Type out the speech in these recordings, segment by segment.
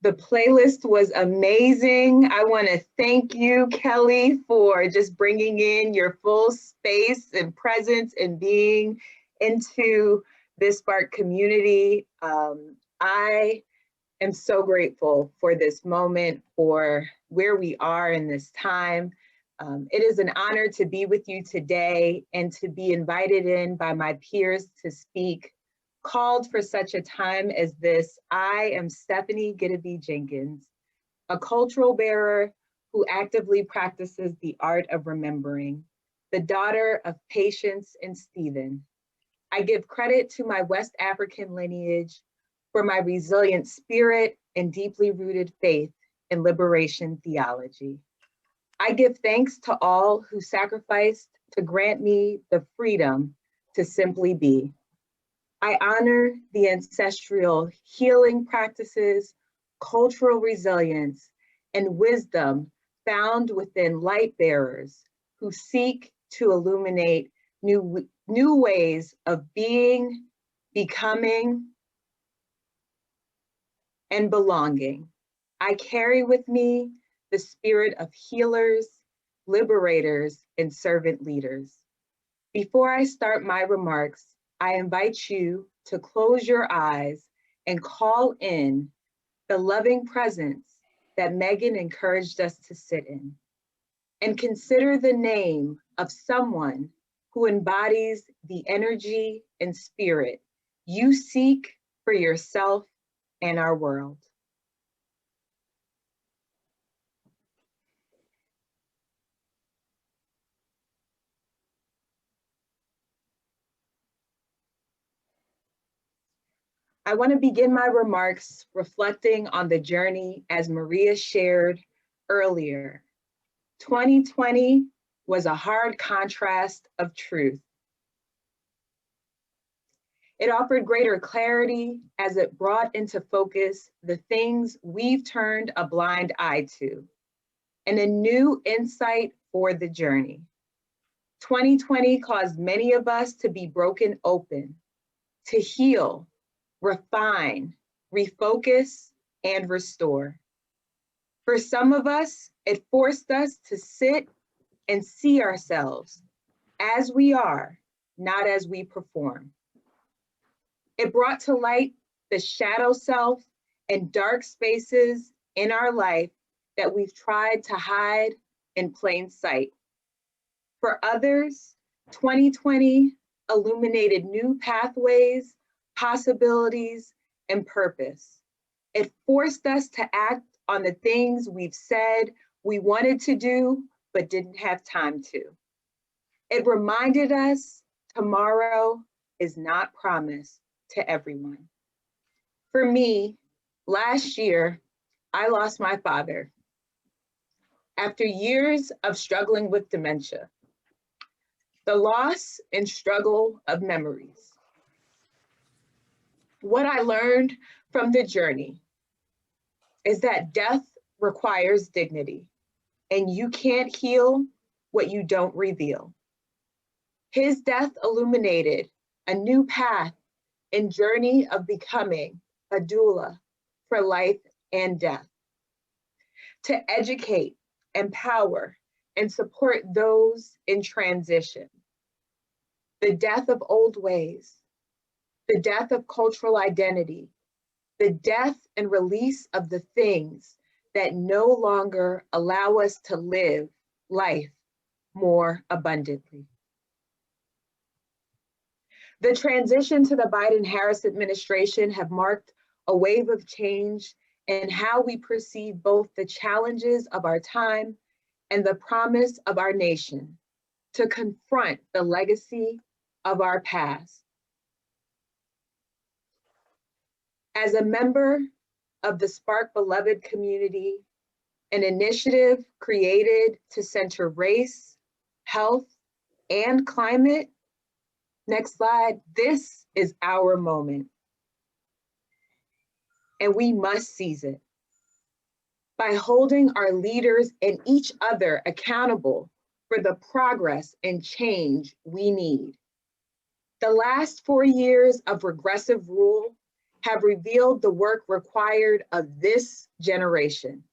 The playlist was amazing. I want to thank you, Kelly, for just bringing in your full space and presence and being into this SPARCC community. I am so grateful for this moment, for where we are in this time. It is an honor to be with you today and to be invited in by my peers to speak. Called for such a time as this, I am Stephanie Gidigbi Jenkins, a cultural bearer who actively practices the art of remembering, the daughter of Patience and Stephen. I give credit to my West African lineage for my resilient spirit and deeply rooted faith in liberation theology. I give thanks to all who sacrificed to grant me the freedom to simply be. I honor the ancestral healing practices, cultural resilience, and wisdom found within light bearers who seek to illuminate new ways of being, becoming, and belonging. I carry with me the spirit of healers, liberators, and servant leaders. Before I start my remarks, I invite you to close your eyes and call in the loving presence that Megan encouraged us to sit in, and consider the name of someone who embodies the energy and spirit you seek for yourself and our world. I want to begin my remarks reflecting on the journey as Maria shared earlier. 2020 was a hard contrast of truth. It offered greater clarity as it brought into focus the things we've turned a blind eye to, and a new insight for the journey. 2020 caused many of us to be broken open, to heal, refine, refocus, and restore. For some of us, it forced us to sit and see ourselves as we are, not as we perform. It brought to light the shadow self and dark spaces in our life that we've tried to hide in plain sight. For others, 2020 illuminated new pathways, possibilities, and purpose. It forced us to act on the things we've said we wanted to do, but didn't have time to. It reminded us tomorrow is not promised to everyone. For me, last year, I lost my father after years of struggling with dementia. The loss and struggle of memories. What I learned from the journey is that death requires dignity, and you can't heal what you don't reveal. His death illuminated a new path and journey of becoming a doula for life and death, to educate, empower, and support those in transition. The death of old ways, the death of cultural identity, the death and release of the things that no longer allow us to live life more abundantly. The transition to the Biden-Harris administration have marked a wave of change in how we perceive both the challenges of our time and the promise of our nation to confront the legacy of our past. As a member of the SPARCC Beloved community, an initiative created to center race, health, and climate, next slide, this is our moment. And we must seize it by holding our leaders and each other accountable for the progress and change we need. The last 4 years of regressive rule have revealed the work required of this generation.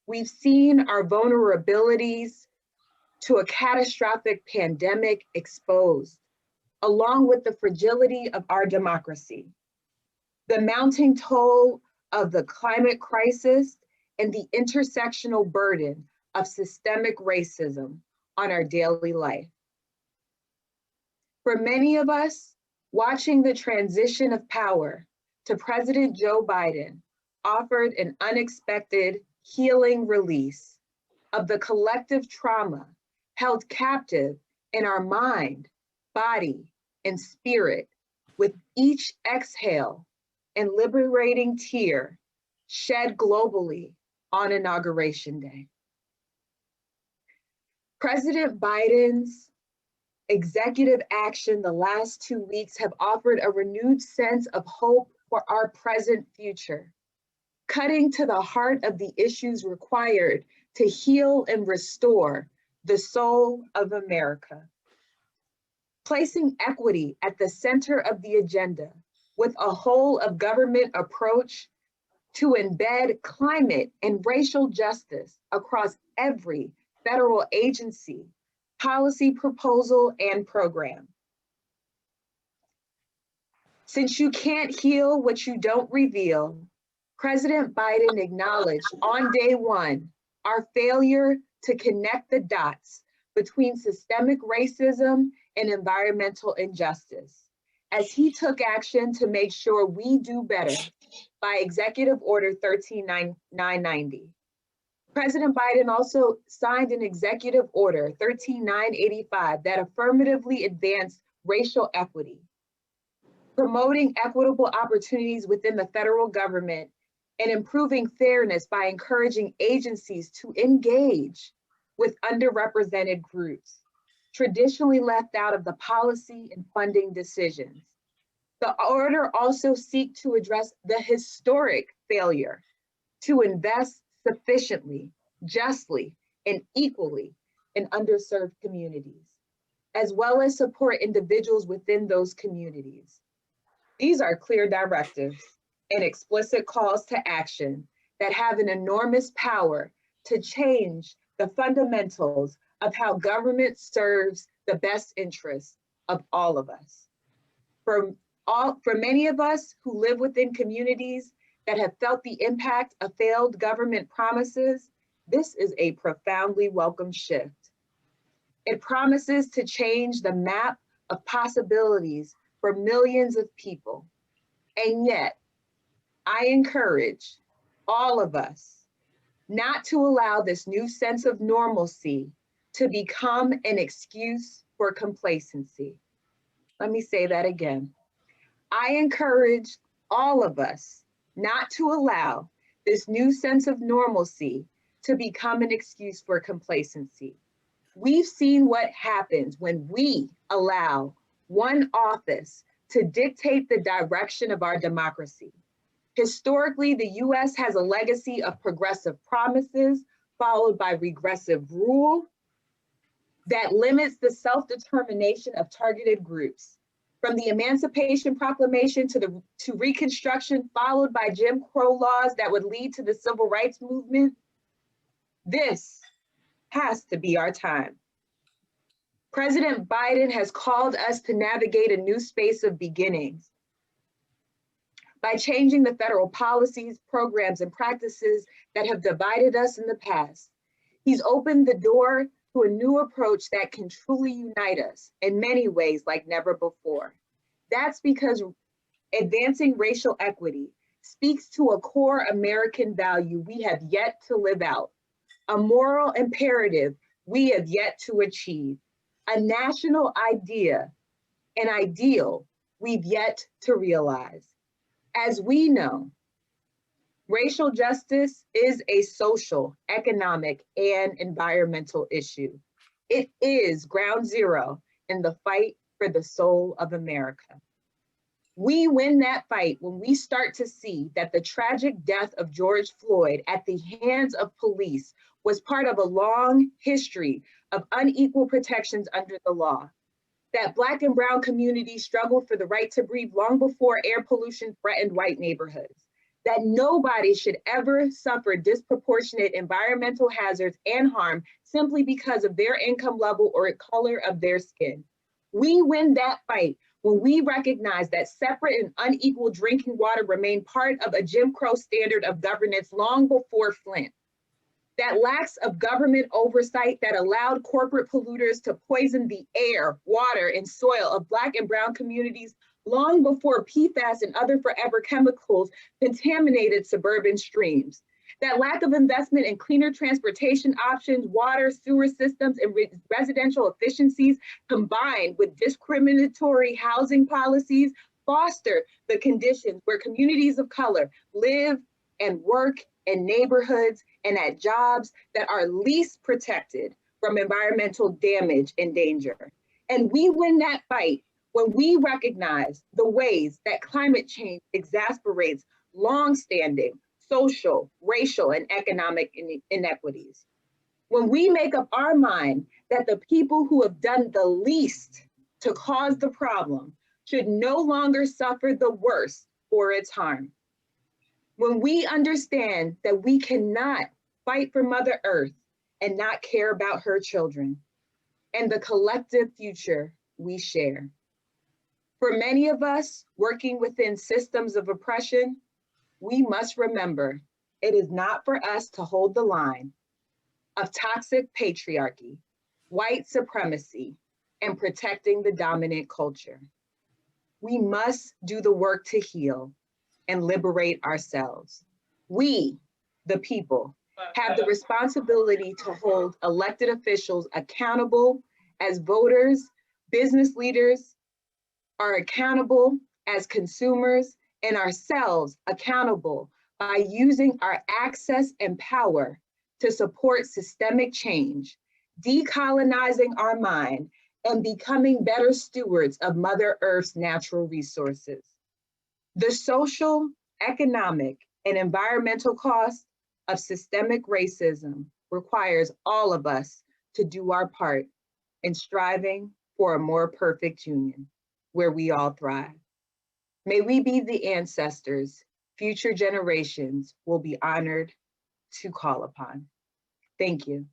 We've seen our vulnerabilities to a catastrophic pandemic exposed, along with the fragility of our democracy, the mounting toll of the climate crisis, and the intersectional burden of systemic racism on our daily life. For many of us, watching the transition of power to President Joe Biden offered an unexpected healing release of the collective trauma held captive in our mind, body, and spirit with each exhale and liberating tear shed globally on Inauguration Day. President Biden's executive action the last 2 weeks have offered a renewed sense of hope for our present future, cutting to the heart of the issues required to heal and restore the soul of America. Placing equity at the center of the agenda with a whole of government approach to embed climate and racial justice across every federal agency, policy proposal, and program. Since you can't heal what you don't reveal, President Biden acknowledged on day one our failure to connect the dots between systemic racism and environmental injustice, as he took action to make sure we do better by Executive Order 13990. President Biden also signed an Executive Order 13985 that affirmatively advanced racial equity, promoting equitable opportunities within the federal government and improving fairness by encouraging agencies to engage with underrepresented groups, traditionally left out of the policy and funding decisions. The order also seeks to address the historic failure to invest sufficiently, justly, and equally in underserved communities, as well as support individuals within those communities. These are clear directives and explicit calls to action that have an enormous power to change the fundamentals of how government serves the best interests of all of us. For many of us who live within communities that have felt the impact of failed government promises, this is a profoundly welcome shift. It promises to change the map of possibilities for millions of people. And yet, I encourage all of us not to allow this new sense of normalcy to become an excuse for complacency. Let me say that again. I encourage all of us not to allow this new sense of normalcy to become an excuse for complacency. We've seen what happens when we allow one office to dictate the direction of our democracy. Historically, the US has a legacy of progressive promises followed by regressive rule that limits the self-determination of targeted groups. From the Emancipation Proclamation to Reconstruction, followed by Jim Crow laws that would lead to the Civil Rights Movement, this has to be our time. President Biden has called us to navigate a new space of beginnings by changing the federal policies, programs, and practices that have divided us in the past. He's opened the door to a new approach that can truly unite us in many ways like never before. That's because advancing racial equity speaks to a core American value we have yet to live out, a moral imperative we have yet to achieve, a national idea, an ideal we've yet to realize. As we know, racial justice is a social, economic, and environmental issue. It is ground zero in the fight for the soul of America. We win that fight when we start to see that the tragic death of George Floyd at the hands of police was part of a long history of unequal protections under the law. that Black and brown communities struggled for the right to breathe long before air pollution threatened white neighborhoods, that nobody should ever suffer disproportionate environmental hazards and harm simply because of their income level or color of their skin. We win that fight when we recognize that separate and unequal drinking water remained part of a Jim Crow standard of governance long before Flint. That lacks of government oversight that allowed corporate polluters to poison the air, water, and soil of Black and brown communities long before PFAS and other forever chemicals contaminated suburban streams. That lack of investment in cleaner transportation options, water, sewer systems, and residential efficiencies, combined with discriminatory housing policies, foster the conditions where communities of color live and work in neighborhoods and at jobs that are least protected from environmental damage and danger. And we win that fight when we recognize the ways that climate change exacerbates longstanding social, racial, and economic inequities. When we make up our mind that the people who have done the least to cause the problem should no longer suffer the worst for its harm. When we understand that we cannot fight for Mother Earth and not care about her children and the collective future we share. For many of us working within systems of oppression, we must remember it is not for us to hold the line of toxic patriarchy, white supremacy, and protecting the dominant culture. We must do the work to heal and liberate ourselves. We, the people, have the responsibility to hold elected officials accountable as voters, business leaders are accountable as consumers, and ourselves accountable by using our access and power to support systemic change, decolonizing our mind, and becoming better stewards of Mother Earth's natural resources. The social, economic, and environmental cost of systemic racism requires all of us to do our part in striving for a more perfect union where we all thrive. May we be the ancestors future generations will be honored to call upon. Thank you.